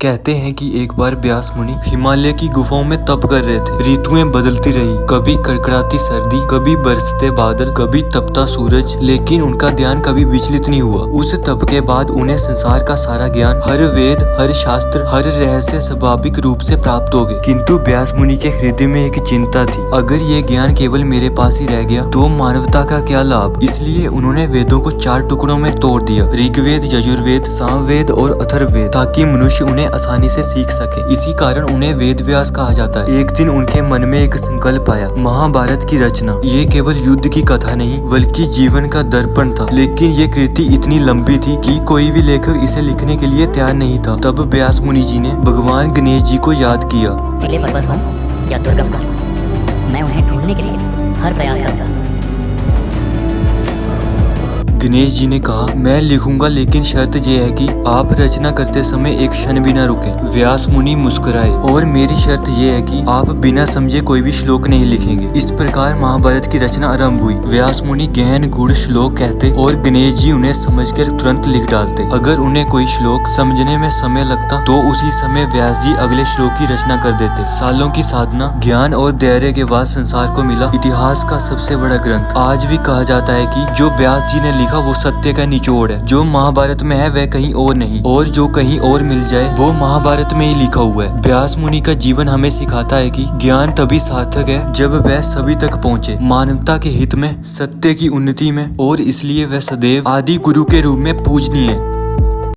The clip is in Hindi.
कहते हैं कि एक बार व्यास मुनि हिमालय की गुफाओं में तप कर रहे थे। ऋतुएं बदलती रही, कभी कड़कड़ाती सर्दी, कभी बरसते बादल, कभी तपता सूरज, लेकिन उनका ध्यान कभी विचलित नहीं हुआ। उस तप के बाद उन्हें संसार का सारा ज्ञान, हर वेद, हर शास्त्र, हर रहस्य स्वाभाविक रूप से प्राप्त हो गए। किंतु व्यास मुनि के हृदय में एक चिंता थी, अगर ये ज्ञान केवल मेरे पास ही रह गया तो मानवता का क्या लाभ। इसलिए उन्होंने वेदों को 4 टुकड़ों में तोड़ दिया, ऋग्वेद, यजुर्वेद, सामवेद और अथर्ववेद, ताकि मनुष्य उन्हें आसानी से सीख सके। इसी कारण उन्हें वेद व्यास कहा जाता है। एक दिन उनके मन में एक संकल्प आया, महाभारत की रचना। ये केवल युद्ध की कथा नहीं बल्कि जीवन का दर्पण था। लेकिन ये कृति इतनी लंबी थी कि कोई भी लेखक इसे लिखने के लिए तैयार नहीं था। तब व्यास मुनि जी ने भगवान गणेश जी को याद किया। नीले पर्वत हो या दुर्गम कर, मैं उन्हें ढूंढने के लिए हर प्रयास करूंगा। गणेश जी ने कहा, मैं लिखूंगा, लेकिन शर्त ये है कि आप रचना करते समय एक क्षण भी न रुकें। व्यास मुनि मुस्कुराए, और मेरी शर्त ये है कि आप बिना समझे कोई भी श्लोक नहीं लिखेंगे। इस प्रकार महाभारत की रचना आरंभ हुई। व्यास मुनि गहन गूढ़ श्लोक कहते और गणेश जी उन्हें समझकर तुरंत लिख डालते। अगर उन्हें कोई श्लोक समझने में समय लगता तो उसी समय व्यास जी अगले श्लोक की रचना कर देते। सालों की साधना, ज्ञान और धैर्य के बाद संसार को मिला इतिहास का सबसे बड़ा ग्रंथ। आज भी कहा जाता है कि जो व्यास जी ने लिखा वो सत्य का निचोड़ है। जो महाभारत में है वह कहीं और नहीं, और जो कहीं और मिल जाए वो महाभारत में ही लिखा हुआ है। व्यास मुनि का जीवन हमें सिखाता है कि ज्ञान तभी सार्थक है जब वह सभी तक पहुँचे, मानवता के हित में, सत्य की उन्नति में, और इसलिए वह सदैव आदि गुरु के रूप में पूजनीय है।